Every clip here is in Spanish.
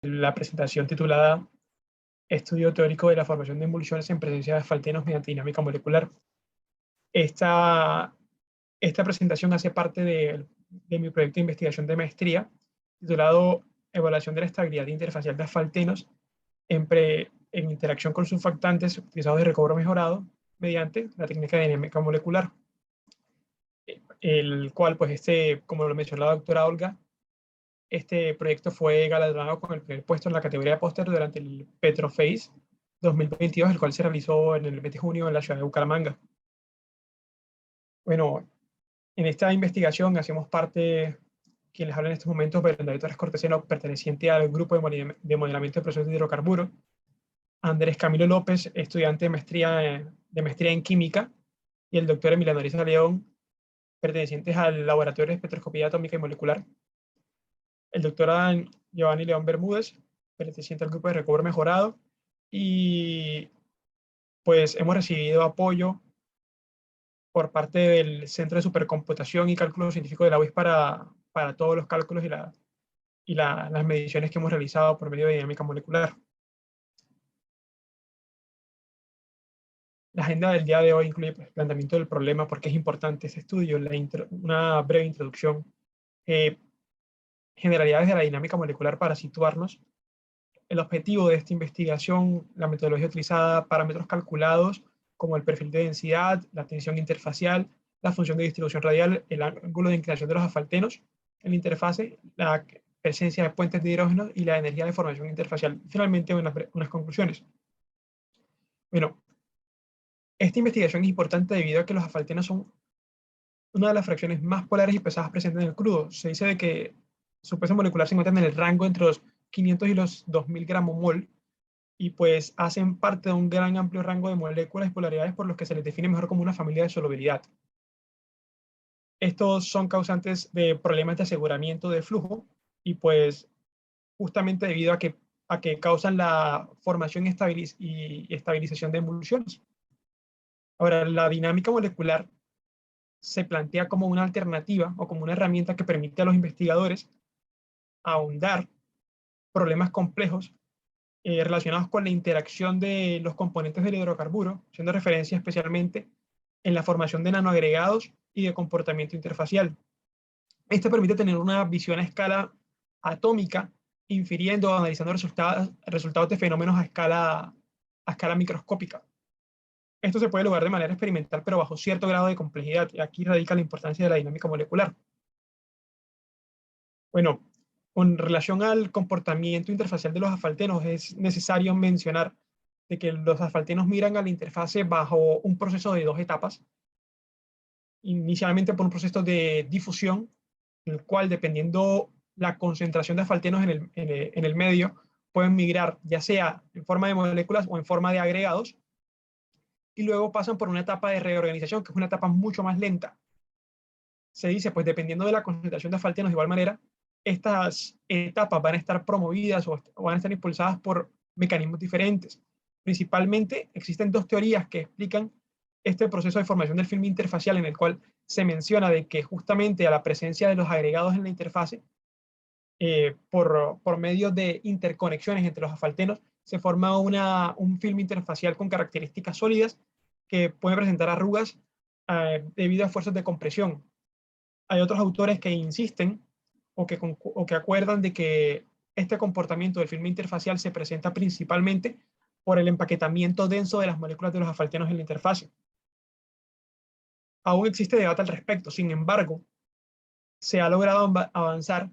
la presentación titulada Estudio teórico de la formación de emulsiones en presencia de asfaltenos mediante dinámica molecular. Esta, esta presentación hace parte de mi proyecto de investigación de maestría titulado Evaluación de la estabilidad interfacial de asfaltenos en interacción con surfactantes utilizados de recobro mejorado mediante la técnica de dinámica molecular, el cual, pues, como lo mencionó la doctora Olga, este proyecto fue galardonado con el primer puesto en la categoría de póster durante el Petroface 2022, el cual se realizó en el mes de junio en la ciudad de Bucaramanga. Bueno, en esta investigación hacemos parte, quien les habla en estos momentos, Bernardo Torres Corteseno, perteneciente al grupo de modelamiento de procesos de hidrocarburos, Andrés Camilo López, estudiante de maestría en química, y el doctor Emiliano Ariza León, pertenecientes al laboratorio de espectroscopía atómica y molecular. El doctor Giovanni León Bermúdez, perteneciente al grupo de recobro mejorado, y pues hemos recibido apoyo por parte del Centro de Supercomputación y Cálculo Científico de la UIS para todos los cálculos las mediciones que hemos realizado por medio de dinámica molecular. La agenda del día de hoy incluye, pues, planteamiento del problema, porque es importante este estudio, una breve introducción, generalidades de la dinámica molecular para situarnos, el objetivo de esta investigación, la metodología utilizada, parámetros calculados como el perfil de densidad, la tensión interfacial, la función de distribución radial, el ángulo de inclinación de los asfaltenos en la interfase, la presencia de puentes de hidrógeno y la energía de formación interfacial. Finalmente, unas conclusiones. Bueno, esta investigación es importante debido a que los asfaltenos son una de las fracciones más polares y pesadas presentes en el crudo. Se dice de que su peso molecular se encuentra en el rango entre los 500 y los 2000 gramos mol, y pues hacen parte de un gran amplio rango de moléculas y polaridades por los que se les define mejor como una familia de solubilidad. Estos son causantes de problemas de aseguramiento de flujo y pues justamente debido a que causan la formación y estabilización de emulsiones. Ahora, la dinámica molecular se plantea como una alternativa o como una herramienta que permite a los investigadores ahondar problemas complejos relacionados con la interacción de los componentes del hidrocarburo, haciendo referencia especialmente en la formación de nanoagregados y de comportamiento interfacial. Esto permite tener una visión a escala atómica, infiriendo o analizando resultados de fenómenos a escala microscópica. Esto se puede lograr de manera experimental, pero bajo cierto grado de complejidad, y aquí radica la importancia de la dinámica molecular. Bueno, con relación al comportamiento interfacial de los asfaltenos, es necesario mencionar de que los asfaltenos migran a la interfase bajo un proceso de dos etapas. Inicialmente por un proceso de difusión, en el cual, dependiendo la concentración de asfaltenos en el medio, pueden migrar ya sea en forma de moléculas o en forma de agregados, y luego pasan por una etapa de reorganización, que es una etapa mucho más lenta. Se dice, pues dependiendo de la concentración de asfaltenos, de igual manera, estas etapas van a estar promovidas o van a estar impulsadas por mecanismos diferentes. Principalmente existen dos teorías que explican este proceso de formación del film interfacial, en el cual se menciona de que justamente a la presencia de los agregados en la interfase, por medio de interconexiones entre los asfaltenos, se forma un film interfacial con características sólidas que puede presentar arrugas debido a fuerzas de compresión. Hay otros autores que insisten o que acuerdan de que este comportamiento del film interfacial se presenta principalmente por el empaquetamiento denso de las moléculas de los asfaltenos en la interfase. Aún existe debate al respecto, sin embargo, se ha logrado avanzar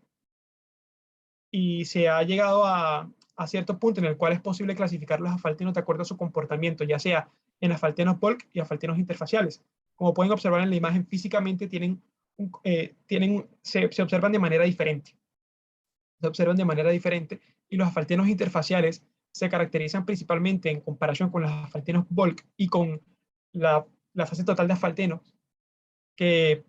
y se ha llegado a cierto punto en el cual es posible clasificar los asfaltenos de acuerdo a su comportamiento, ya sea en asfaltenos bulk y asfaltenos interfaciales. Como pueden observar en la imagen, físicamente se observan de manera diferente. Se observan de manera diferente, y los asfaltenos interfaciales se caracterizan principalmente en comparación con los asfaltenos bulk y con la fase total de asfaltenos, que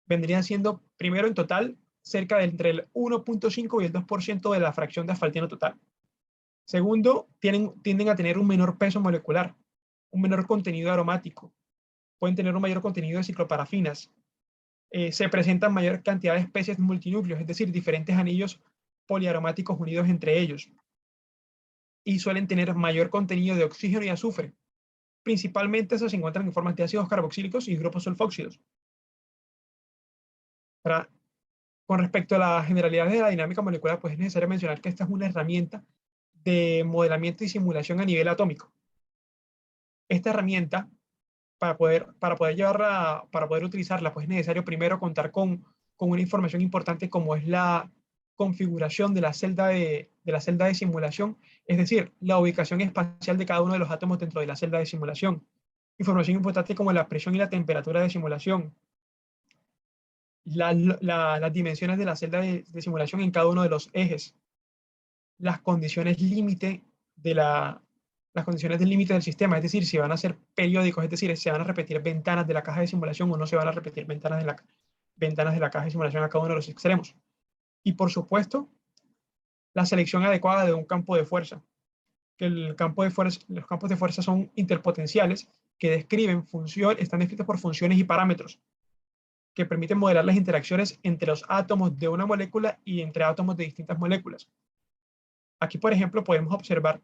vendrían siendo, primero, en total cerca de entre el 1.5 y el 2% de la fracción de asfalteno total. Segundo, tienden a tener un menor peso molecular, un menor contenido aromático, pueden tener un mayor contenido de cicloparafinas, se presentan mayor cantidad de especies multinúcleos, es decir, diferentes anillos poliaromáticos unidos entre ellos y suelen tener mayor contenido de oxígeno y azufre. Principalmente se encuentran en formas de ácidos carboxílicos y grupos sulfóxidos. Con respecto a las generalidades de la dinámica molecular, pues es necesario mencionar que esta es una herramienta de modelamiento y simulación a nivel atómico. Esta herramienta, para poder utilizarla, pues es necesario primero contar con una información importante como es la configuración de la celda de simulación, es decir, la ubicación espacial de cada uno de los átomos dentro de la celda de simulación. Información importante como la presión y la temperatura de simulación, las dimensiones de la celda de simulación en cada uno de los ejes, las condiciones límite las condiciones del límite del sistema, es decir, si van a ser periódicos, es decir, se van a repetir ventanas de la caja de simulación o no se van a repetir ventanas de la caja de simulación a cada uno de los extremos. Y por supuesto, la selección adecuada de un campo de fuerza, que los campos de fuerza son interpotenciales que están descritos por funciones y parámetros que permiten modelar las interacciones entre los átomos de una molécula y entre átomos de distintas moléculas. Aquí, por ejemplo, podemos observar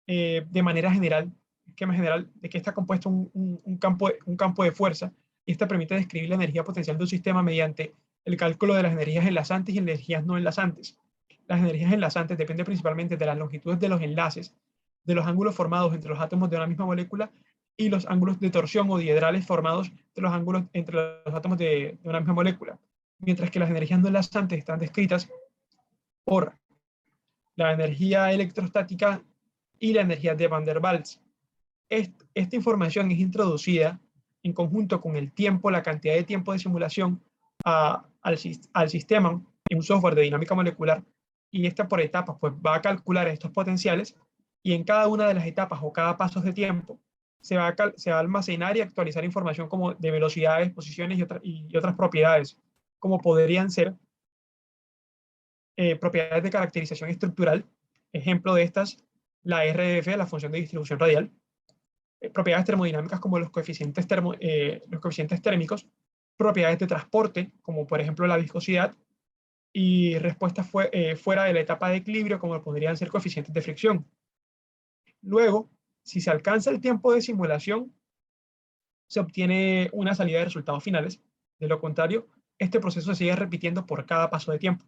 de manera general, esquema general, de que está compuesto un campo de fuerza, y esta permite describir la energía potencial de un sistema mediante el cálculo de las energías enlazantes y energías no enlazantes. Las energías enlazantes dependen principalmente de las longitudes de los enlaces, de los ángulos formados entre los átomos de una misma molécula y los ángulos de torsión o diedrales formados de los ángulos entre los átomos de una misma molécula, mientras que las energías no enlazantes están descritas por la energía electrostática y la energía de Van der Waals. Esta información es introducida en conjunto con el tiempo, la cantidad de tiempo de simulación al sistema en un software de dinámica molecular, y esta por etapas pues va a calcular estos potenciales, y en cada una de las etapas o cada paso de tiempo se va a almacenar y actualizar información como de velocidades, posiciones y otras propiedades, como podrían ser propiedades de caracterización estructural. Ejemplo de estas, la RF, la función de distribución radial, propiedades termodinámicas como los coeficientes térmicos, propiedades de transporte, como por ejemplo la viscosidad, y respuestas fuera de la etapa de equilibrio, como podrían ser coeficientes de fricción. Luego, si se alcanza el tiempo de simulación, se obtiene una salida de resultados finales. De lo contrario, este proceso se sigue repitiendo por cada paso de tiempo.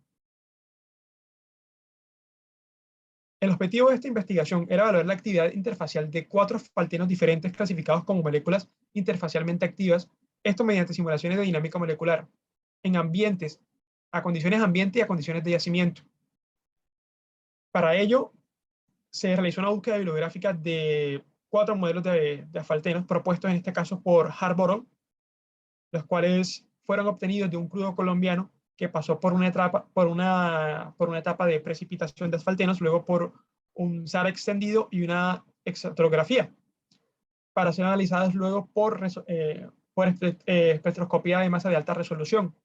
El objetivo de esta investigación era evaluar la actividad interfacial de 4 faltenos diferentes clasificados como moléculas interfacialmente activas, esto mediante simulaciones de dinámica molecular, en ambientes, a condiciones ambiente y a condiciones de yacimiento. Para ello, se realizó una búsqueda bibliográfica de 4 modelos de faltenos propuestos en este caso por Harborough, los cuales fueron obtenidos de un crudo colombiano que pasó por una etapa de precipitación de asfaltenos, luego por un SAR extendido y una extrografía, para ser analizadas luego por espectroscopía de masa de alta resolución.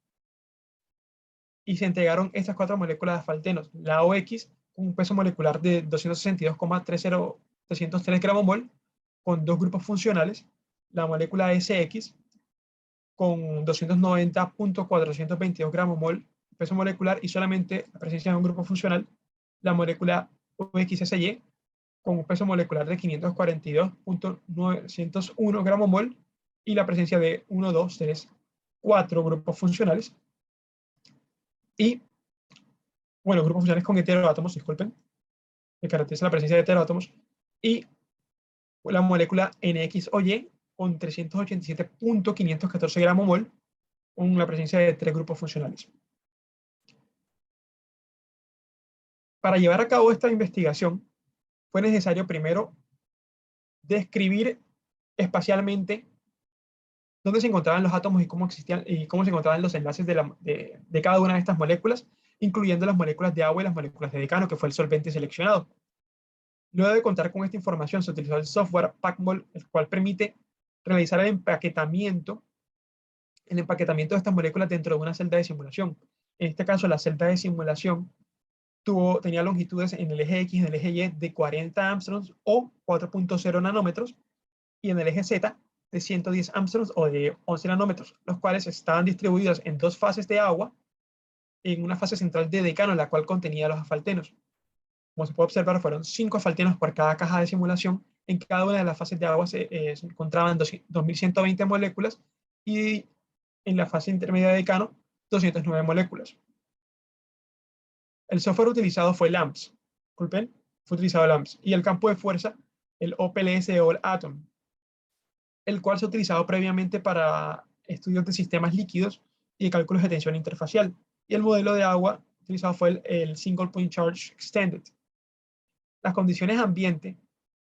Y se entregaron estas 4 moléculas de asfaltenos, la OX con un peso molecular de 262,303 gramos mol, con 2 grupos funcionales, la molécula SX con 290,422 gramos mol peso molecular y solamente la presencia de un grupo funcional, la molécula UXSY con un peso molecular de 542,901 gramos mol y la presencia de 1, 2, 3, 4 grupos funcionales. Y, bueno, grupos funcionales con heteroátomos, disculpen, que caracteriza la presencia de heteroátomos, y la molécula NXOY con 387,514 gramos mol, con la presencia de 3 grupos funcionales. Para llevar a cabo esta investigación, fue necesario primero describir espacialmente dónde se encontraban los átomos y cómo existían y cómo se encontraban los enlaces de cada una de estas moléculas, incluyendo las moléculas de agua y las moléculas de decano, que fue el solvente seleccionado. Luego de contar con esta información, se utilizó el software PACMOL, el cual permite realizar el empaquetamiento de estas moléculas dentro de una celda de simulación. En este caso, la celda de simulación tenía longitudes en el eje X y en el eje Y de 40 angstroms o 4,0 nanómetros, y en el eje Z de 110 angstroms o de 11 nanómetros, los cuales estaban distribuidos en 2 fases de agua en una fase central de decano, la cual contenía los asfaltenos. Como se puede observar, fueron 5 asfaltenos por cada caja de simulación. En cada una de las fases de agua se encontraban 2120 moléculas y en la fase intermedia de decano, 209 moléculas. El software utilizado fue LAMMPS. Disculpen, fue utilizado LAMMPS. Y el campo de fuerza, el OPLS de All Atom, el cual se ha utilizado previamente para estudios de sistemas líquidos y de cálculos de tensión interfacial. Y el modelo de agua utilizado fue el Single Point Charge Extended. Las condiciones ambiente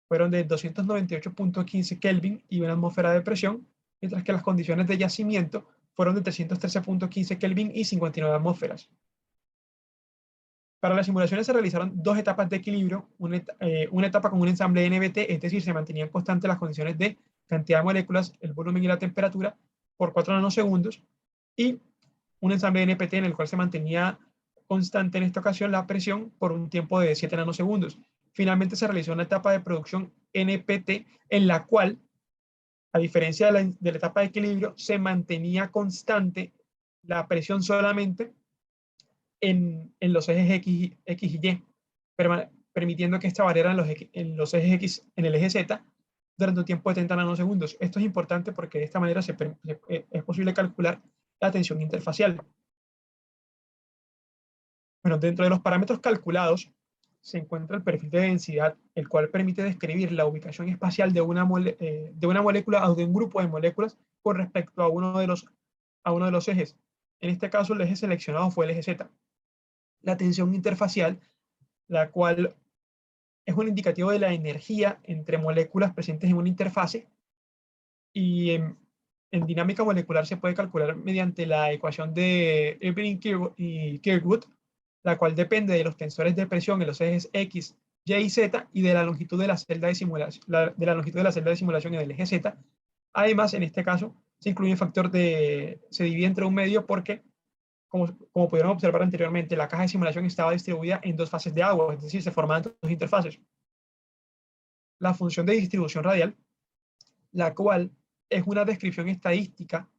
fueron de 298.15 Kelvin y una atmósfera de presión, mientras que las condiciones de yacimiento fueron de 313.15 Kelvin y 59 atmósferas. Para las simulaciones se realizaron 2 etapas de equilibrio, una etapa con un ensamble NBT, es decir, se mantenían constantes las condiciones de cantidad de moléculas, el volumen y la temperatura por 4 nanosegundos, y un ensamble NPT en el cual se mantenía constante en esta ocasión la presión por un tiempo de 7 nanosegundos. Finalmente se realizó una etapa de producción NPT en la cual, a diferencia de la etapa de equilibrio, se mantenía constante la presión solamente en los ejes X y Y, permitiendo que esta variara en los ejes X, en el eje Z, durante un tiempo de 30 nanosegundos. Esto es importante porque de esta manera es posible calcular la tensión interfacial. Bueno, dentro de los parámetros calculados se encuentra el perfil de densidad, el cual permite describir la ubicación espacial de una molécula o de un grupo de moléculas con respecto a uno de los ejes. En este caso, el eje seleccionado fue el eje Z. La tensión interfacial, la cual es un indicativo de la energía entre moléculas presentes en una interfase, y en dinámica molecular se puede calcular mediante la ecuación de Irving y Kirkwood, la cual depende de los tensores de presión en los ejes X, Y y Z y de la longitud de la celda de simulación, en el eje Z. Además, en este caso, se incluye un factor se divide entre un medio porque, como pudieron observar anteriormente, la caja de simulación estaba distribuida en 2 fases de agua, es decir, se formaban 2 interfaces. La función de distribución radial, la cual es una descripción estadística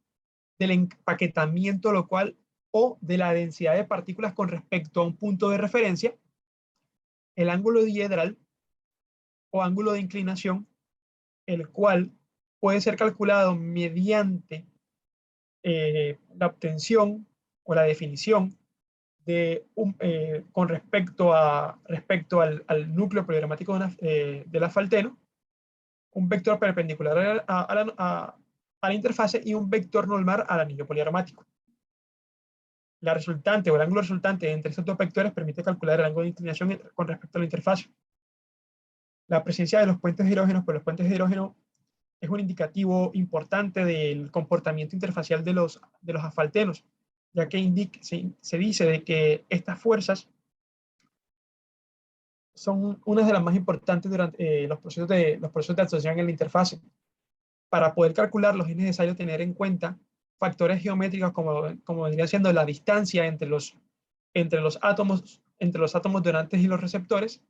del empaquetamiento local o de la densidad de partículas con respecto a un punto de referencia, el ángulo diedral o ángulo de inclinación, el cual puede ser calculado mediante la obtención o la definición con respecto al núcleo poligramático del asfalteno, un vector perpendicular a la interfase y un vector normal al anillo poligramático. La resultante o el ángulo resultante entre estos 2 vectores permite calcular el ángulo de inclinación con respecto a la interfase. La presencia de los puentes de hidrógeno, pues los puentes de hidrógeno es un indicativo importante del comportamiento interfacial de los asfaltenos, ya que se dice de que estas fuerzas son unas de las más importantes durante los procesos de absorción en la interfase. Para poder calcularlos es necesario tener en cuenta factores geométricos como vendría siendo la distancia entre los átomos donantes y los receptores,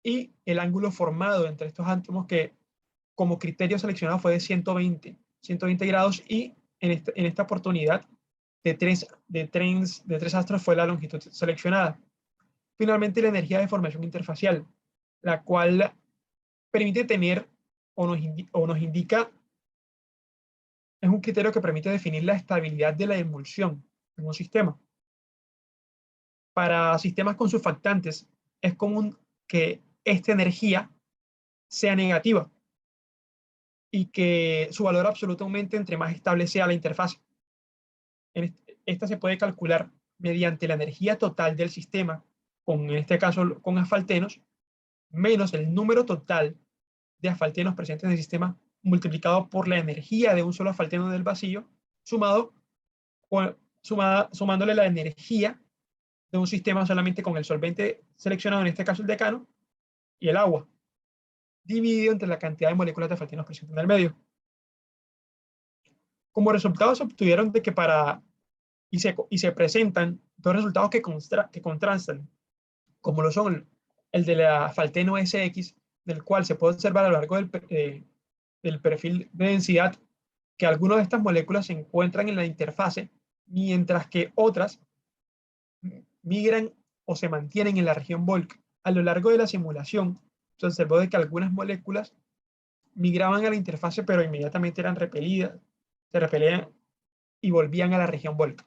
y el ángulo formado entre estos átomos, que como criterio seleccionado fue de 120 grados, y en esta oportunidad de tres astros fue la longitud seleccionada. Finalmente, la energía de formación interfacial, la cual permite tener o nos indica, es un criterio que permite definir la estabilidad de la emulsión en un sistema. Para sistemas con surfactantes es común que esta energía sea negativa y que su valor absoluto aumente entre más estable sea la interfaz. Esta se puede calcular mediante la energía total del sistema, en este caso con asfaltenos, menos el número total de asfaltenos presentes en el sistema multiplicado por la energía de un solo asfalteno del vacío, sumándole la energía de un sistema solamente con el solvente seleccionado, en este caso el decano, y el agua, dividido entre la cantidad de moléculas de asfaltenos presentes en el medio. Como resultado se obtuvieron de que y se presentan 2 resultados que contrastan, como lo son el de la asfalteno SX, del cual se puede observar a lo largo del perfil de densidad que algunas de estas moléculas se encuentran en la interfase, mientras que otras migran o se mantienen en la región bulk. A lo largo de la simulación, se observó de que algunas moléculas migraban a la interfase, pero inmediatamente eran repelidas, se repelían y volvían a la región bulk.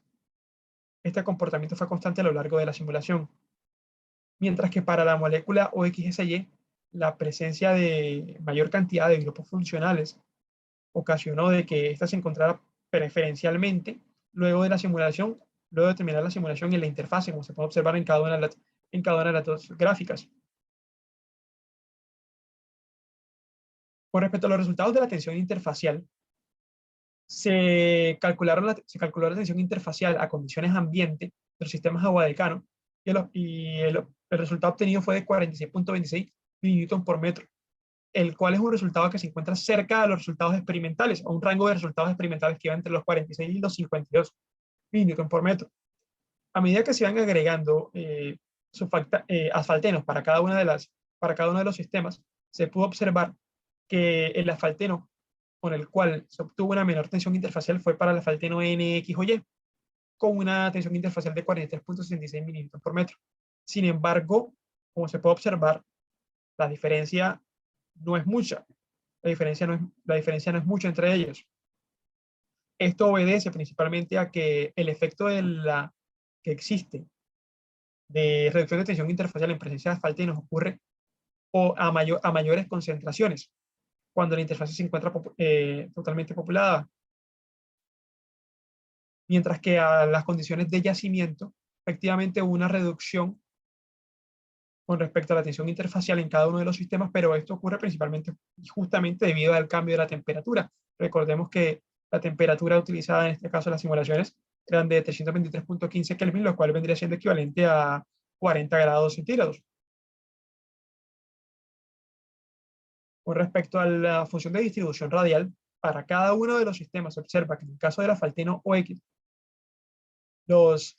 Este comportamiento fue constante a lo largo de la simulación. Mientras que para la molécula OXSY, la presencia de mayor cantidad de grupos funcionales ocasionó de que ésta se encontrara preferencialmente luego de la simulación, luego de terminar la simulación en la interfase, como se puede observar en cada una de las dos gráficas. Con respecto a los resultados de la tensión interfacial, se calculó la tensión interfacial a condiciones ambiente de los sistemas Agua-Decano y el resultado obtenido fue de 46.26 mililitros por metro, el cual es un resultado que se encuentra cerca de los resultados experimentales, o un rango de resultados experimentales que iba entre los 46 y los 52 mililitros por metro. A medida que se van agregando asfaltenos para cada uno de los sistemas, se pudo observar que el asfalteno con el cual se obtuvo una menor tensión interfacial fue para el asfalteno NX o Y, con una tensión interfacial de 43.66 mililitros por metro. Sin embargo, como se puede observar, la diferencia no es mucha. La diferencia no es mucho entre ellos. Esto obedece principalmente a que el efecto que existe de reducción de tensión interfacial en presencia de asfaltenos ocurre a mayores concentraciones, cuando la interfaz se encuentra totalmente populada, mientras que a las condiciones de yacimiento, efectivamente hubo una reducción con respecto a la tensión interfacial en cada uno de los sistemas, pero esto ocurre principalmente y justamente debido al cambio de la temperatura. Recordemos que la temperatura utilizada en este caso en las simulaciones eran de 323.15 Kelvin, lo cual vendría siendo equivalente a 40 grados centígrados. Con respecto a la función de distribución radial, para cada uno de los sistemas se observa que en el caso del asfalteno OX, los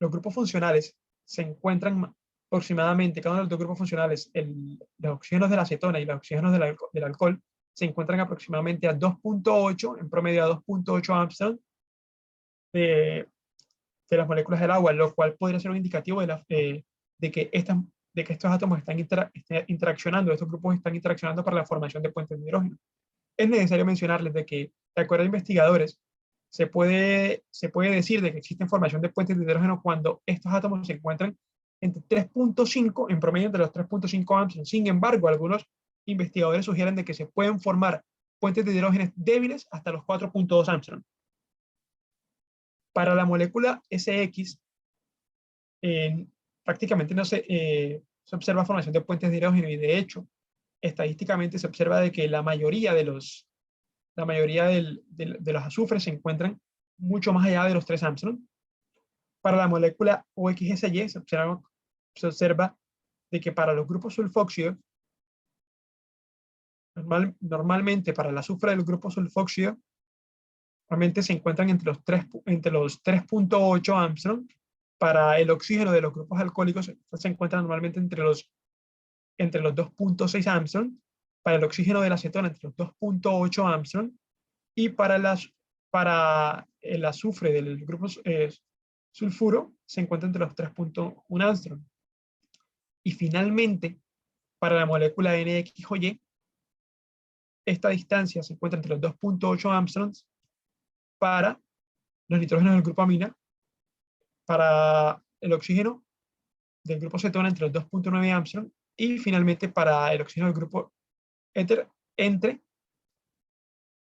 grupos funcionales se encuentran aproximadamente, cada uno de los dos grupos funcionales, los oxígenos de la acetona y los oxígenos del alcohol, se encuentran aproximadamente a 2.8, en promedio a 2.8 Armstrong de las moléculas del agua, lo cual podría ser un indicativo de que estos átomos están interaccionando, estos grupos están interaccionando para la formación de puentes de hidrógeno. Es necesario mencionarles de que, de acuerdo a investigadores, se puede decir de que existe formación de puentes de hidrógeno cuando estos átomos se encuentran entre 3.5, en promedio entre los 3.5 Armstrong. Sin embargo, algunos investigadores sugieren de que se pueden formar puentes de hidrógeno débiles hasta los 4.2 Armstrong. Para la molécula SX, prácticamente no se observa formación de puentes de hidrógeno y de hecho, estadísticamente se observa de que la mayoría de los azufres se encuentran mucho más allá de los 3 Armstrong. Para la molécula OXSY se observa de que para los grupos sulfóxidos, normalmente para el azufre del grupo sulfóxido, normalmente se encuentran entre los 3.8 Armstrong. Para el oxígeno de los grupos alcohólicos se encuentran normalmente entre los 2.6 Armstrong. Para el oxígeno de la acetona entre los 2.8 Armstrong. Y para el azufre del grupo sulfuro se encuentra entre los 3.1 Armstrong. Y finalmente, para la molécula NX o Y, esta distancia se encuentra entre los 2.8 Armstrongs para los nitrógenos del grupo amina, para el oxígeno del grupo cetona entre los 2.9 Armstrong y finalmente para el oxígeno del grupo éter entre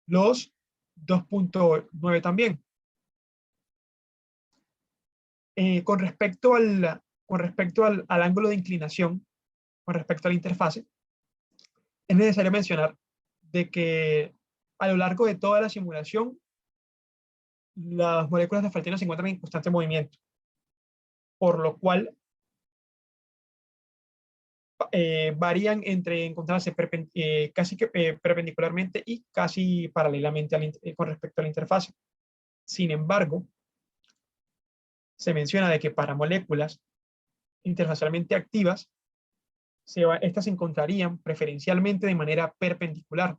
los 2.9 también. Con respecto al ángulo de inclinación, con respecto a la interfase, es necesario mencionar de que a lo largo de toda la simulación, las moléculas de asfalteno se encuentran en constante movimiento, por lo cual varían entre encontrarse casi que perpendicularmente y casi paralelamente con respecto a la interfase. Sin embargo, se menciona de que para moléculas interfacialmente activas, estas se encontrarían preferencialmente de manera perpendicular.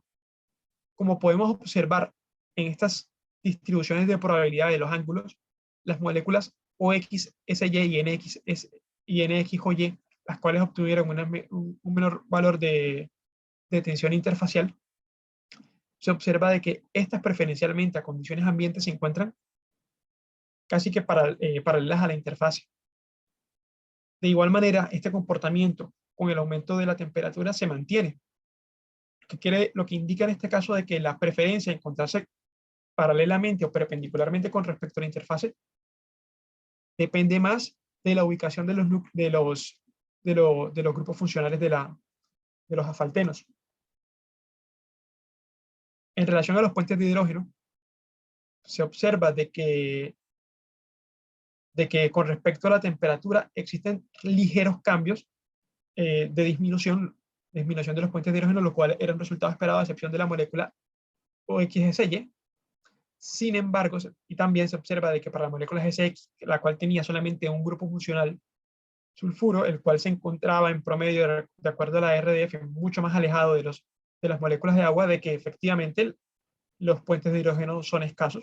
Como podemos observar en estas distribuciones de probabilidad de los ángulos, las moléculas OXSY y NXOY, las cuales obtuvieron un menor valor de tensión interfacial, se observa de que estas preferencialmente a condiciones ambientes se encuentran casi que paralelas a la interfase. De igual manera, este comportamiento con el aumento de la temperatura se mantiene, lo que indica en este caso de que la preferencia de encontrarse paralelamente o perpendicularmente con respecto a la interfase depende más de la ubicación de los grupos funcionales de los asfaltenos. En relación a los puentes de hidrógeno, se observa de que con respecto a la temperatura existen ligeros cambios de disminución de los puentes de hidrógeno, lo cual era un resultado esperado a excepción de la molécula OXSY. Sin embargo, y también se observa de que para la molécula GCX, la cual tenía solamente un grupo funcional sulfuro, el cual se encontraba en promedio, de acuerdo a la RDF, mucho más alejado de las moléculas de agua, de que efectivamente los puentes de hidrógeno son escasos.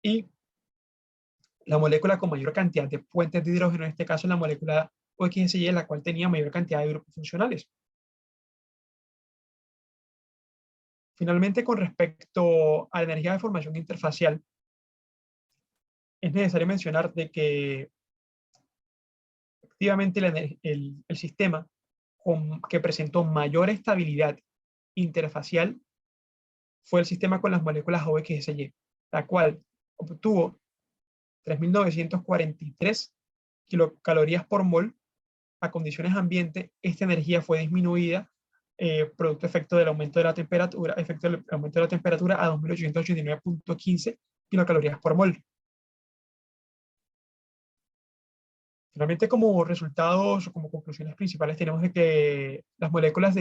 Y la molécula con mayor cantidad de puentes de hidrógeno, en este caso la molécula OXSY, la cual tenía mayor cantidad de grupos funcionales. Finalmente, con respecto a la energía de formación interfacial, es necesario mencionar de que efectivamente el sistema que presentó mayor estabilidad interfacial fue el sistema con las moléculas OXSY, la cual obtuvo 3.943 kilocalorías por mol a condiciones ambiente. Esta energía fue disminuida producto efecto del aumento de la temperatura, a 2.889.15 kilocalorías por mol. Finalmente, como resultados o como conclusiones principales, tenemos de que las moléculas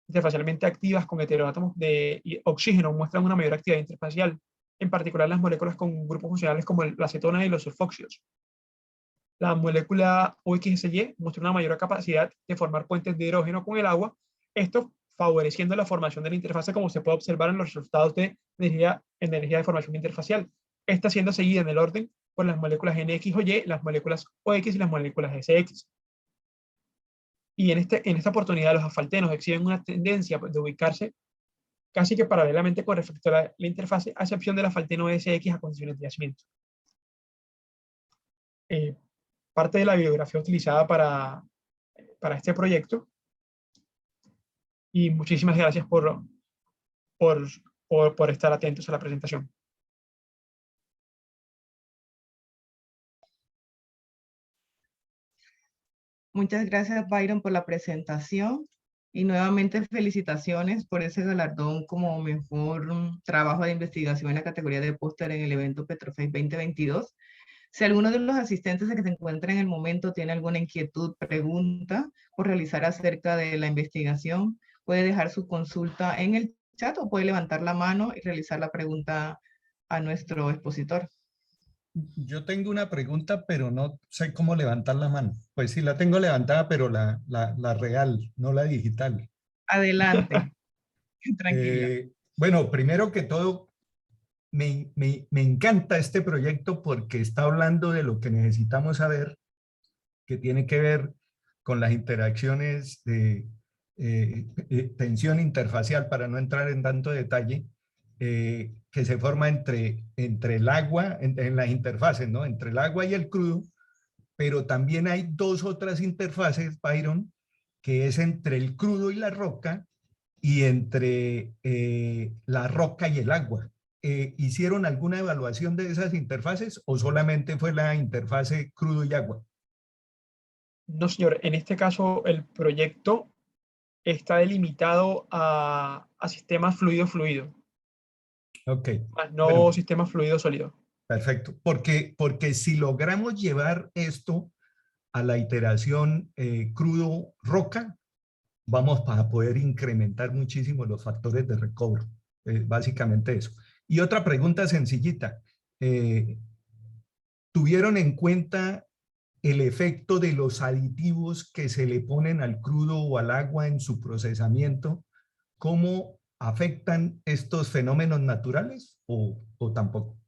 interfacialmente activas con heteroátomos de oxígeno muestran una mayor actividad interfacial, en particular las moléculas con grupos funcionales como la acetona y los sulfóxidos. La molécula OXSY muestra una mayor capacidad de formar puentes de hidrógeno con el agua, esto favoreciendo la formación de la interfase, como se puede observar en los resultados de energía de formación interfacial. Esta siendo seguida en el orden por las moléculas NX o Y, las moléculas OX y las moléculas SX. Y en esta oportunidad los asfaltenos exhiben una tendencia de ubicarse casi que paralelamente con respecto a la interfase, a excepción del asfalteno SX a condiciones de yacimiento. Parte de la bibliografía utilizada para este proyecto, y muchísimas gracias por estar atentos a la presentación. Muchas gracias, Byron, por la presentación y nuevamente felicitaciones por ese galardón como mejor trabajo de investigación en la categoría de póster en el evento Petrofest 2022. Si alguno de los asistentes que se encuentra en el momento tiene alguna inquietud, pregunta por realizar acerca de la investigación, puede dejar su consulta en el chat o puede levantar la mano y realizar la pregunta a nuestro expositor. Yo tengo una pregunta, pero no sé cómo levantar la mano. Pues sí, la tengo levantada, pero la real, no la digital. Adelante. Tranquila. Bueno, primero que todo, me encanta este proyecto porque está hablando de lo que necesitamos saber, que tiene que ver con las interacciones de tensión interfacial, para no entrar en tanto detalle, que se forma entre el agua, en las interfaces, ¿no? Entre el agua y el crudo, pero también hay dos otras interfaces, Byron, que es entre el crudo y la roca y entre la roca y el agua. ¿Hicieron alguna evaluación de esas interfaces o solamente fue la interfase crudo y agua? No, señor. En este caso, el proyecto está delimitado a sistemas fluido-fluido. Ok. Más no Bueno, sistemas fluido-sólido. perfecto. Porque si logramos llevar esto a la iteración crudo-roca, vamos a poder incrementar muchísimo los factores de recobro. Básicamente eso. Y otra pregunta sencillita. ¿Tuvieron en cuenta el efecto de los aditivos que se le ponen al crudo o al agua en su procesamiento? ¿Cómo afectan estos fenómenos naturales o tampoco?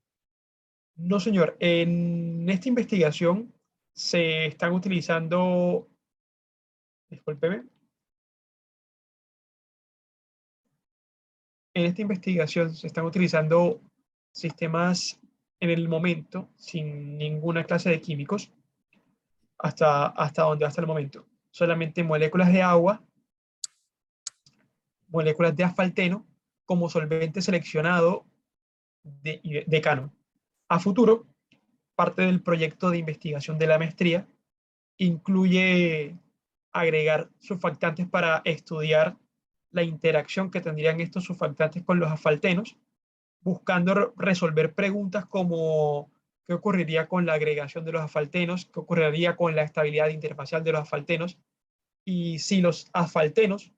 No, señor. En esta investigación se están utilizando, discúlpeme, en esta investigación se están utilizando sistemas en el momento sin ninguna clase de químicos hasta el momento. Solamente moléculas de agua, moléculas de asfalteno como solvente seleccionado de decano. A futuro, parte del proyecto de investigación de la maestría incluye agregar surfactantes para estudiar la interacción que tendrían estos surfactantes con los asfaltenos, buscando resolver preguntas como qué ocurriría con la agregación de los asfaltenos, qué ocurriría con la estabilidad interfacial de los asfaltenos, y si los asfaltenos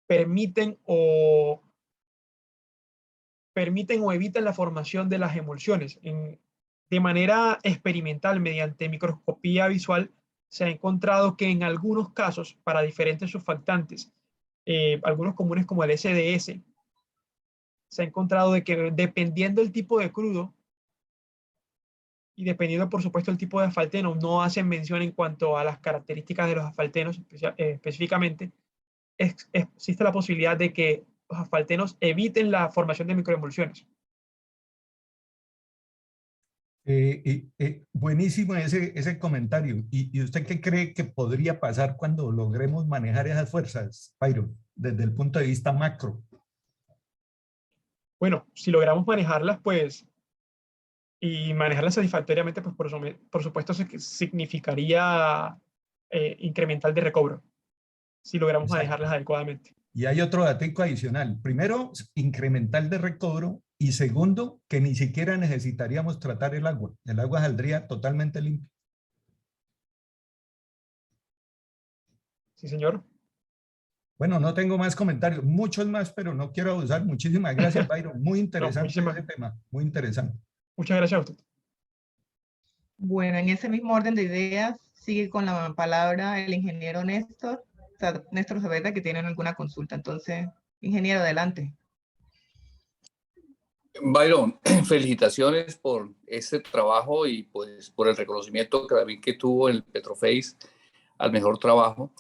permiten o, permiten o evitan la formación de las emulsiones. De manera experimental, mediante microscopía visual, se ha encontrado que en algunos casos, para diferentes surfactantes, algunos comunes como el SDS, se ha encontrado de que dependiendo del tipo de crudo y dependiendo, por supuesto, el tipo de asfalteno, no hacen mención en cuanto a las características de los asfaltenos específicamente, existe la posibilidad de que los asfaltenos eviten la formación de microemulsiones. Buenísimo ese comentario. ¿Y usted qué cree que podría pasar cuando logremos manejar esas fuerzas, Byron, desde el punto de vista macro? Bueno, si logramos manejarlas, pues, y manejarlas satisfactoriamente, pues por supuesto significaría incremental de recobro, si logramos Exacto. manejarlas adecuadamente. Y hay otro dato adicional. Primero, incremental de recobro. Y segundo, que ni siquiera necesitaríamos tratar el agua. El agua saldría totalmente limpia. Sí, señor. Bueno, no tengo más comentarios, muchos más, pero no quiero abusar. Muchísimas gracias, Byron. Muy No, interesante ese tema, muy interesante. muchas gracias a usted. Bueno, en ese mismo orden de ideas, sigue con la palabra el ingeniero Néstor Saavedra, que tiene alguna consulta. Entonces, ingeniero, adelante. Byron, felicitaciones por este trabajo y pues por el reconocimiento que tuvo el Petroface al mejor trabajo.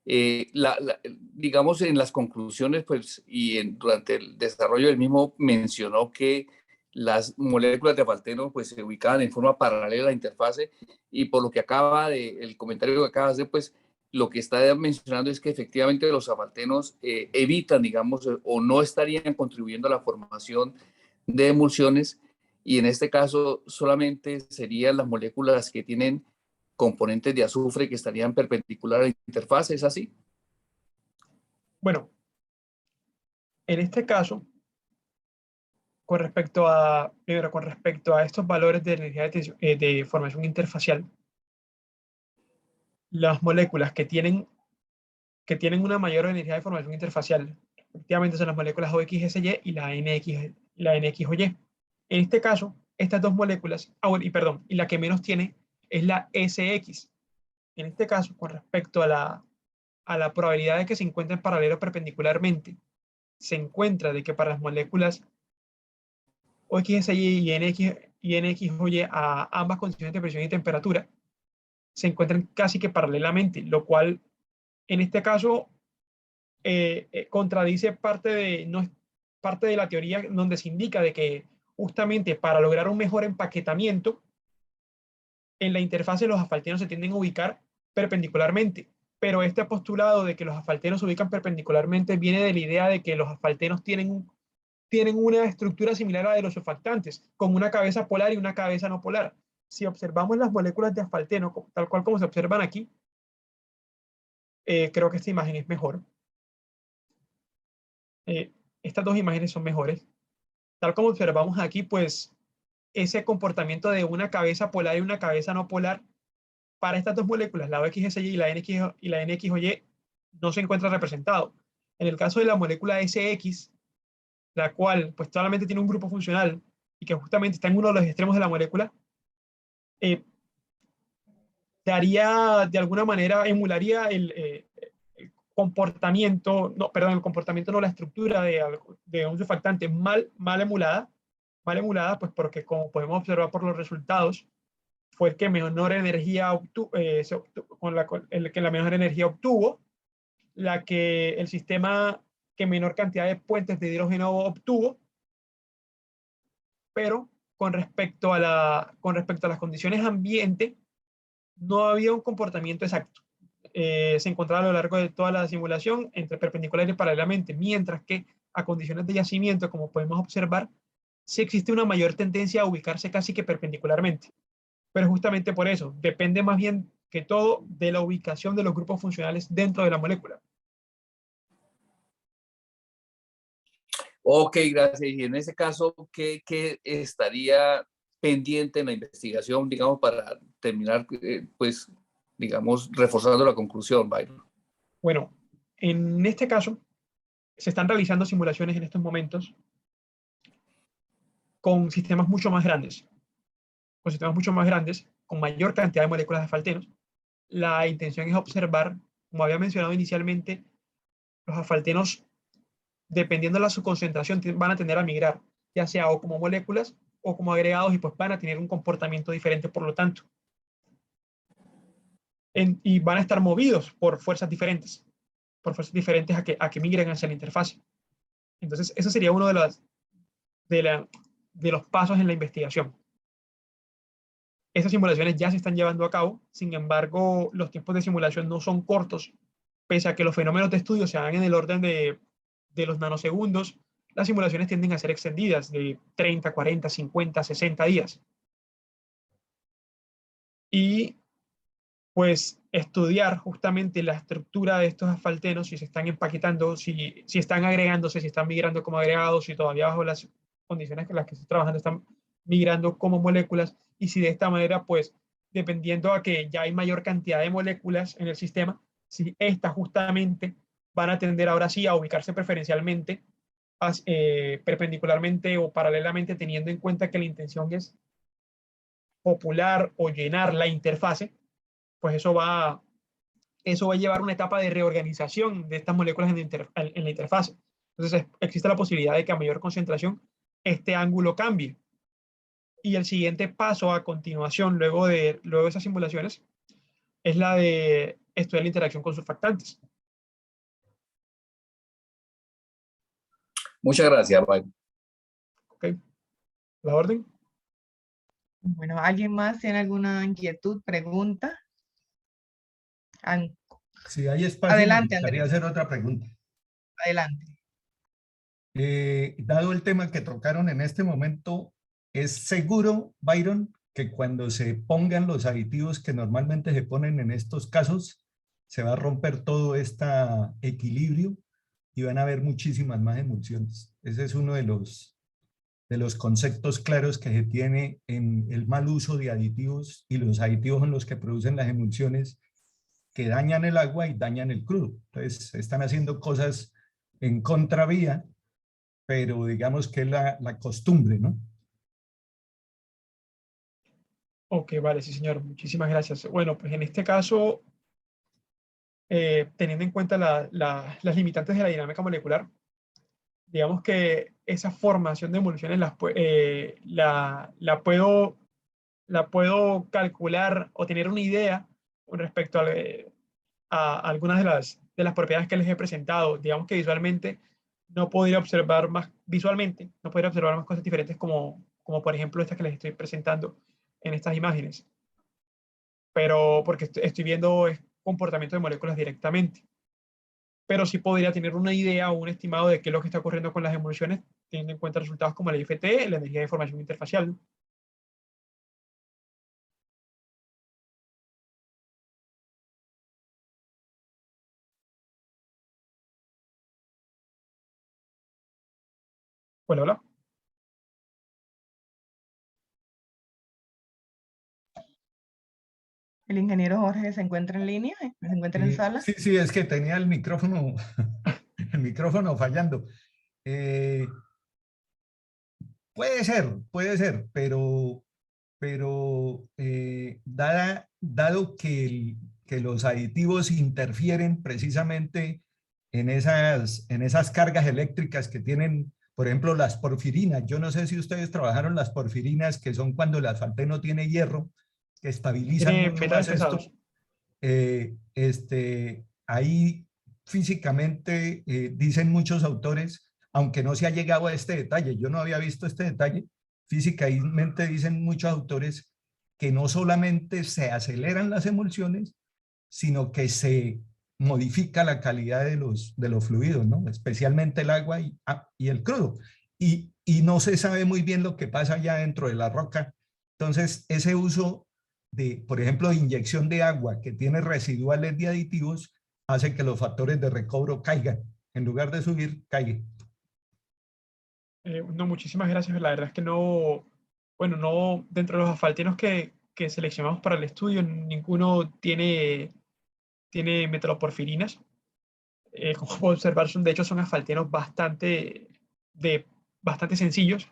Digamos, en las conclusiones, pues, durante el desarrollo del mismo, mencionó que las moléculas de asfalteno pues, se ubicaban en forma paralela a la interfase, y por lo que el comentario que acaba de hacer, pues, lo que está mencionando es que efectivamente los asfaltenos evitan, digamos, o no estarían contribuyendo a la formación de emulsiones, y en este caso solamente serían las moléculas que tienen componentes de azufre que estarían perpendicular a la interfaz. ¿Es así? Bueno, en este caso, con respecto a estos valores de energía de formación interfacial, las moléculas que tienen una mayor energía de formación interfacial, efectivamente son las moléculas OXSY y la NXOY. En este caso, estas dos moléculas, y la que menos tiene es la SX. En este caso, con respecto a la probabilidad de que se encuentren paralelos perpendicularmente, se encuentra de que para las moléculas OXSY y NXOY a ambas condiciones de presión y temperatura se encuentran casi que paralelamente, lo cual en este caso contradice parte de la teoría donde se indica de que justamente para lograr un mejor empaquetamiento en la interfase los asfaltenos se tienden a ubicar perpendicularmente, pero este postulado de que los asfaltenos se ubican perpendicularmente viene de la idea de que los asfaltenos tienen una estructura similar a la de los surfactantes, con una cabeza polar y una cabeza no polar. Si observamos las moléculas de asfalteno, tal cual como se observan aquí, creo que esta imagen es mejor. Estas dos imágenes son mejores. Tal como observamos aquí, pues ese comportamiento de una cabeza polar y una cabeza no polar para estas dos moléculas, la OXSY y la NXOY, no se encuentra representado. En el caso de la molécula SX, la cual pues solamente tiene un grupo funcional y que justamente está en uno de los extremos de la molécula, daría de alguna manera, emularía el comportamiento, no, perdón, el comportamiento no, la estructura de un surfactante mal emulada, mal emulada, pues porque como podemos observar por los resultados, fue el que menor energía obtuvo, el que la menor energía obtuvo, el sistema que menor cantidad de puentes de hidrógeno obtuvo, pero con respecto a las condiciones ambiente, no había un comportamiento exacto. Se encontraba a lo largo de toda la simulación entre perpendiculares y paralelamente, mientras que a condiciones de yacimiento, como podemos observar, sí existe una mayor tendencia a ubicarse casi que perpendicularmente. Pero justamente por eso, depende más bien que todo de la ubicación de los grupos funcionales dentro de la molécula. Ok, gracias. Y en ese caso, ¿qué estaría pendiente en la investigación, digamos, para terminar, pues, digamos, reforzando la conclusión, Byron? Bueno, en este caso, se están realizando simulaciones en estos momentos con sistemas mucho más grandes, con mayor cantidad de moléculas de asfaltenos. La intención es observar, como había mencionado inicialmente, los asfaltenos, dependiendo de su concentración, van a tender a migrar, ya sea o como moléculas o como agregados, y pues van a tener un comportamiento diferente, por lo tanto. Y van a estar movidos por fuerzas diferentes a que migren hacia la interfase. Entonces, eso sería uno de los pasos en la investigación. Esas simulaciones ya se están llevando a cabo, sin embargo, los tiempos de simulación no son cortos, pese a que los fenómenos de estudio se hagan en el orden de los nanosegundos. Las simulaciones tienden a ser extendidas de 30, 40, 50, 60 días. Y pues estudiar justamente la estructura de estos asfaltenos, si se están empaquetando, si están agregándose, si están migrando como agregados, si todavía bajo las condiciones en las que se están trabajando están migrando como moléculas, y si de esta manera, pues, dependiendo a que ya hay mayor cantidad de moléculas en el sistema, si estas justamente van a tender ahora sí a ubicarse preferencialmente, perpendicularmente o paralelamente, teniendo en cuenta que la intención es popular o llenar la interfase, pues eso va a llevar una etapa de reorganización de estas moléculas en la interfase. Entonces, existe la posibilidad de que a mayor concentración este ángulo cambie. Y el siguiente paso a continuación, luego de esas simulaciones, es la de estudiar la interacción con surfactantes. Muchas gracias, Byron. ¿Ok? ¿La orden? Bueno, ¿alguien más tiene alguna inquietud, pregunta? Si hay espacio, Adelante, me gustaría Andrés. hacer otra pregunta. Adelante. Dado el tema que tocaron en este momento, ¿es seguro, Byron, que cuando se pongan los aditivos que normalmente se ponen en estos casos, se va a romper todo este equilibrio y van a haber muchísimas más emulsiones? Ese es uno de los conceptos claros que se tiene en el mal uso de aditivos y los aditivos en los que producen las emulsiones que dañan el agua y dañan el crudo. Entonces, están haciendo cosas en contravía, pero digamos que es la costumbre, ¿no? Ok, vale, sí, señor. Muchísimas gracias. Bueno, pues en este caso, teniendo en cuenta las limitantes de la dinámica molecular, digamos que esa formación de emulsiones la puedo calcular o tener una idea con respecto a algunas de las propiedades que les he presentado. Digamos que visualmente no podría observar más cosas diferentes como por ejemplo estas que les estoy presentando en estas imágenes, pero porque estoy viendo comportamiento de moléculas directamente. Pero sí podría tener una idea o un estimado de qué es lo que está ocurriendo con las emulsiones, teniendo en cuenta resultados como la IFT, la energía de información interfacial. Hola, hola. ¿El ingeniero Jorge se encuentra en línea? ¿Se encuentra en sala? Sí, sí, es que tenía el micrófono, el micrófono fallando. Eh, puede ser, pero dado que los aditivos interfieren precisamente en esas cargas eléctricas que tienen, Por ejemplo, las porfirinas. Yo no sé si ustedes trabajaron las porfirinas, que son cuando el asfalteno tiene hierro, que estabilizan Tiene mucho metales más esto. pesados. Ahí físicamente dicen muchos autores, aunque no se ha llegado a este detalle, yo no había visto este detalle, físicamente dicen muchos autores que no solamente se aceleran las emulsiones, sino que se modifica la calidad de los fluidos, ¿no? Especialmente el agua y el crudo. Y no se sabe muy bien lo que pasa allá dentro de la roca. Entonces, ese uso de, por ejemplo, de inyección de agua que tiene residuales de aditivos, hace que los factores de recobro caigan. En lugar de subir, caigan. No, muchísimas gracias. La verdad es que no, bueno, no, dentro de los asfaltenos que seleccionamos para el estudio, ninguno tiene metaloporfirinas. Como puedo observar, de hecho son asfaltenos bastante sencillos.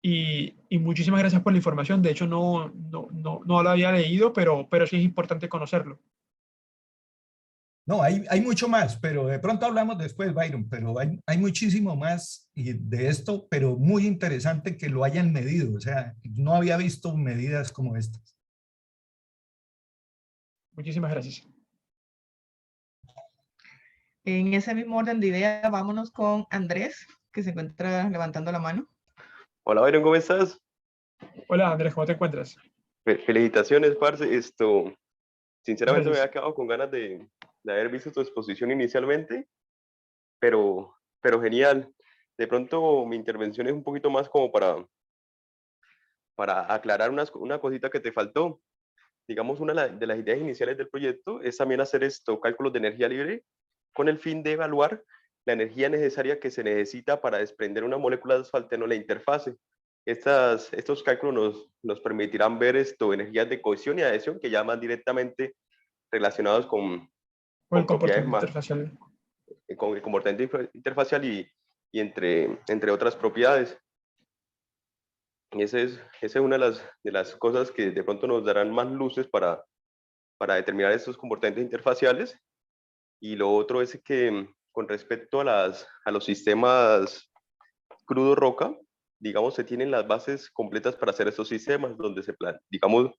Y muchísimas gracias por la información. De hecho, no lo había leído, pero sí es importante conocerlo. No, hay mucho más, pero de pronto hablamos después, Byron, pero hay muchísimo más de esto, pero muy interesante que lo hayan medido. O sea, no había visto medidas como estas. Muchísimas gracias. En ese mismo orden de ideas, vámonos con Andrés, que se encuentra levantando la mano. Hola, Byron, ¿cómo estás? Hola Andrés, ¿cómo te encuentras? Felicitaciones, parce. Sinceramente me Gracias. había quedado con ganas de haber visto tu exposición inicialmente, pero genial. De pronto mi intervención es un poquito más como para aclarar una cosita que te faltó. Digamos, una de las ideas iniciales del proyecto es también hacer cálculos de energía libre con el fin de evaluar la energía necesaria que se necesita para desprender una molécula de asfalteno en la interfase. Estos cálculos nos permitirán ver energías de cohesión y adhesión que ya más directamente relacionados Por el con propiedades comportamiento más, interfacial. con el comportamiento interfacial y entre otras propiedades. Y esa es una de las cosas que de pronto nos darán más luces para determinar estos comportamientos interfaciales. Y lo otro es que con respecto a los sistemas crudo roca, digamos, se tienen las bases completas para hacer estos sistemas, donde digamos,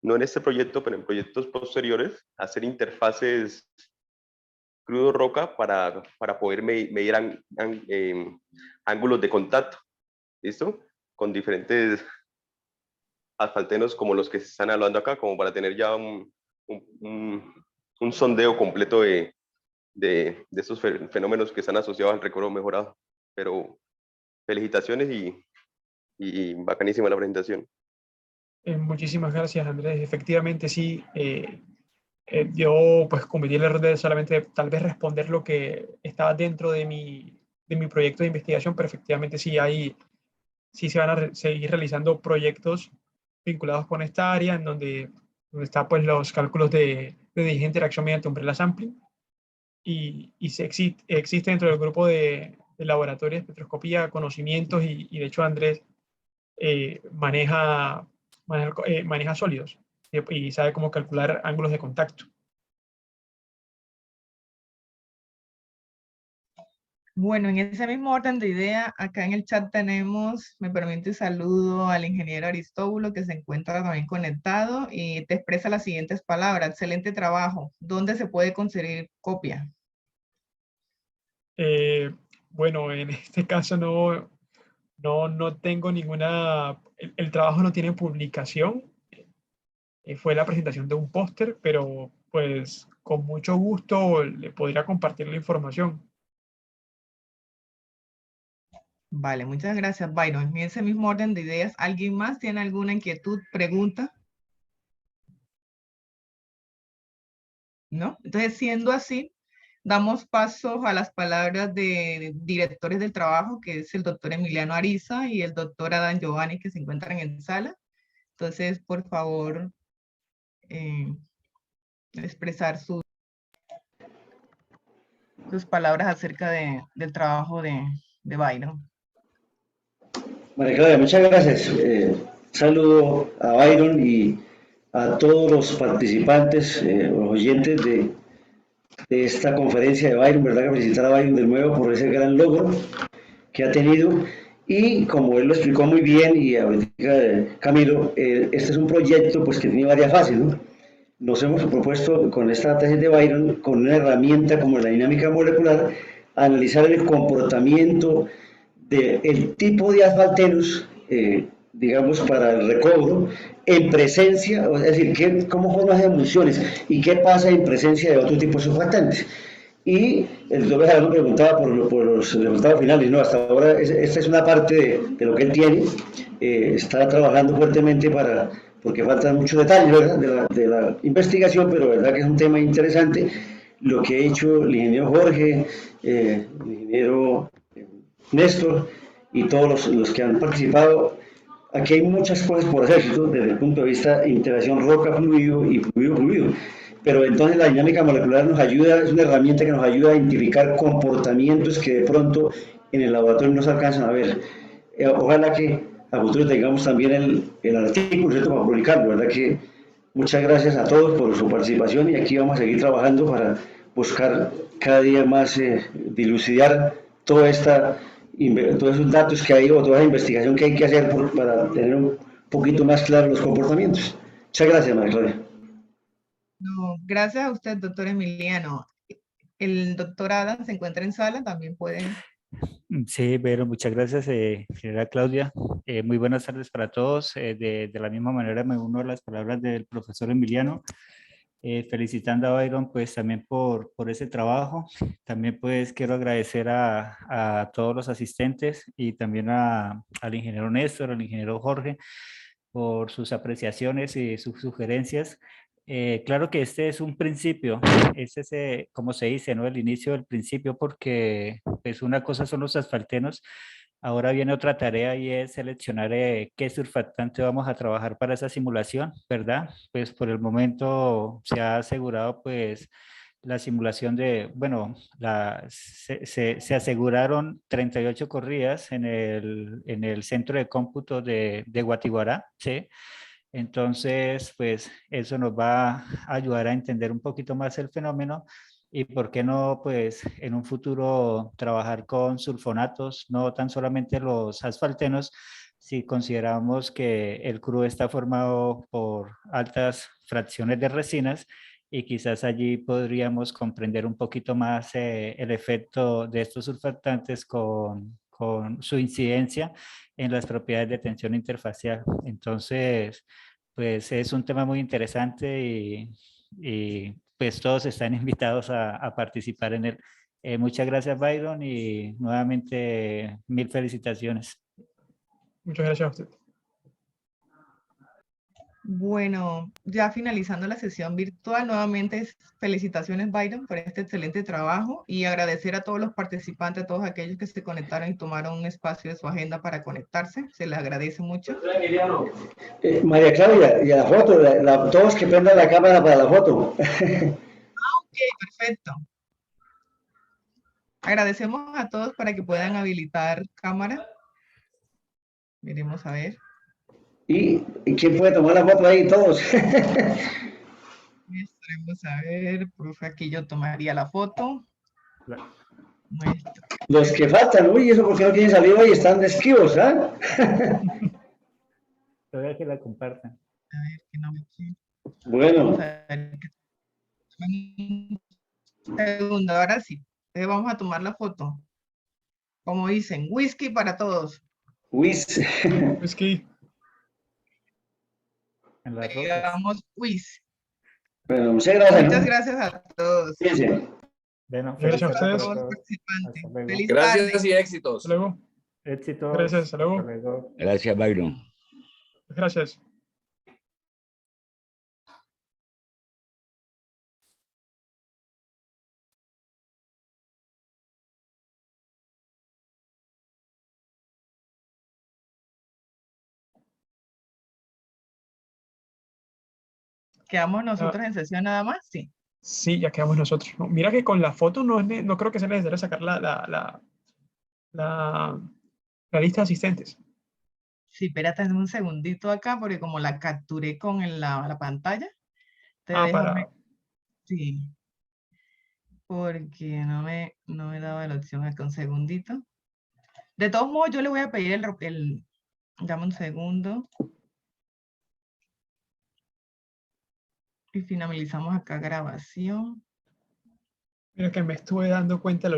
no en este proyecto, pero en proyectos posteriores, hacer interfaces crudo roca para poder medir ángulos de contacto, ¿listo? Con diferentes asfaltenos como los que se están hablando acá, como para tener ya un sondeo completo de estos fenómenos que están asociados al recobro mejorado. Pero felicitaciones y bacanísima la presentación. Muchísimas gracias Andrés. Efectivamente, sí. Yo pues cometí el error de solamente tal vez responder lo que estaba dentro de mi proyecto de investigación, pero efectivamente sí se van a seguir realizando proyectos vinculados con esta área, en donde están pues los cálculos de interacción mediante umbrella sampling, y existe dentro del grupo de laboratorio de espectroscopía conocimientos, y de hecho Andrés maneja sólidos y sabe cómo calcular ángulos de contacto. Bueno, en ese mismo orden de idea, acá en el chat tenemos, me permite saludo al ingeniero Aristóbulo, que se encuentra también conectado y te expresa las siguientes palabras. Excelente trabajo. ¿Dónde se puede conseguir copia? Bueno, en este caso no tengo ninguna, el trabajo no tiene publicación. Fue la presentación de un póster, pero pues con mucho gusto le podría compartir la información. Vale, muchas gracias, Byron. En ese mismo orden de ideas, ¿alguien más tiene alguna inquietud, pregunta? ¿No? Entonces, siendo así, damos paso a las palabras de directores del trabajo, que es el doctor Emiliano Ariza y el doctor Adán Giovanni, que se encuentran en sala. Entonces, por favor, expresar sus palabras acerca del trabajo de Byron. María Claudia, muchas gracias. Saludo a Byron y a todos los participantes, los oyentes de esta conferencia de Byron, ¿verdad? Que felicitar a Byron de nuevo por ese gran logro que ha tenido. Y como él lo explicó muy bien, y ahorita Camilo, este es un proyecto pues, que tiene varias fases, ¿no? Nos hemos propuesto con esta tesis de Byron, con una herramienta como la dinámica molecular, analizar el comportamiento del tipo de asfaltenos, digamos, para el recobro, en presencia, es decir, cómo forman las emulsiones y qué pasa en presencia de otro tipo de surfactantes. Y el doctor Bejarano preguntaba por los resultados finales, ¿no? Hasta ahora esta es una parte de lo que él tiene, está trabajando fuertemente porque faltan muchos detalles, ¿verdad? De la investigación, pero verdad que es un tema interesante lo que ha hecho el ingeniero Jorge, el ingeniero Néstor y todos los que han participado. Aquí hay muchas cosas por hacer, ¿cierto? Desde el punto de vista de interacción roca-fluido y fluido-fluido. Pero entonces la dinámica molecular nos ayuda, es una herramienta que nos ayuda a identificar comportamientos que de pronto en el laboratorio no se alcanzan a ver. Ojalá que a futuro tengamos también el artículo, ¿cierto? Para publicarlo, ¿verdad? Que muchas gracias a todos por su participación y aquí vamos a seguir trabajando para buscar cada día más dilucidar todos esos datos que hay o toda esa investigación que hay que hacer para tener un poquito más claros los comportamientos. Muchas gracias, María Claudia. No, gracias a usted, doctor Emiliano. El doctor Adam se encuentra en sala, también puede. Sí, pero muchas gracias, señora Claudia. Muy buenas tardes para todos. De la misma manera me uno a las palabras del profesor Emiliano, felicitando a Byron pues también por ese trabajo. También pues quiero agradecer a todos los asistentes y también al ingeniero Néstor, al ingeniero Jorge, por sus apreciaciones y sus sugerencias. Claro que este es un principio, este es, como se dice, ¿no? El inicio del principio, porque pues una cosa son los asfaltenos, ahora viene otra tarea y es seleccionar qué surfactante vamos a trabajar para esa simulación, ¿verdad? Pues por el momento se ha asegurado pues la simulación de, bueno, se aseguraron 38 corridas en el centro de cómputo de Guatiguará, ¿sí? Entonces, pues eso nos va a ayudar a entender un poquito más el fenómeno y por qué no, pues en un futuro trabajar con sulfonatos, no tan solamente los asfaltenos, si consideramos que el crudo está formado por altas fracciones de resinas y quizás allí podríamos comprender un poquito más el efecto de estos surfactantes con su incidencia en las propiedades de tensión interfacial. Entonces, pues es un tema muy interesante y pues todos están invitados a participar en él. Muchas gracias, Byron, y nuevamente mil felicitaciones. Muchas gracias a usted. Bueno, ya finalizando la sesión virtual, nuevamente felicitaciones, Byron, por este excelente trabajo y agradecer a todos los participantes, a todos aquellos que se conectaron y tomaron un espacio de su agenda para conectarse. Se les agradece mucho. María Claudia, y a la foto, todos que prendan la cámara para la foto. Ok, perfecto. Agradecemos a todos para que puedan habilitar cámara. Miremos a ver. ¿Y quién puede tomar la foto ahí? Todos. Vamos a ver, profe, aquí yo tomaría la foto. Muestra. Los que faltan, uy, eso porque no tienen saliva y están de esquivos, ¿ah? Todavía que la compartan. A ver, que no me quiere. Bueno. Vamos a ver. Un segundo, ahora sí. Vamos a tomar la foto. Como dicen, whisky para todos. Whisky. En las rocas. Digamos whisky. Bueno, muchas gracias. Muchas gracias a todos. Fíjense. Bueno, Gracias a felicidades ustedes. a Todos los todos. participantes. Hasta luego. Feliz Gracias tarde. y éxitos. Hasta luego. Éxitos. Gracias, hasta luego. Hasta luego. Gracias, Byron. Gracias. ¿Quedamos nosotros en sesión nada más? Sí. Sí, ya quedamos nosotros. No, mira que con la foto no creo que sea necesario sacar la lista de asistentes. Sí, espérate un segundito acá, porque como la capturé con la pantalla. Para... Sí. Porque no me daba la opción acá un segundito. De todos modos, yo le voy a pedir dame un segundo. Y finalizamos acá grabación. Mira que me estuve dando cuenta a lo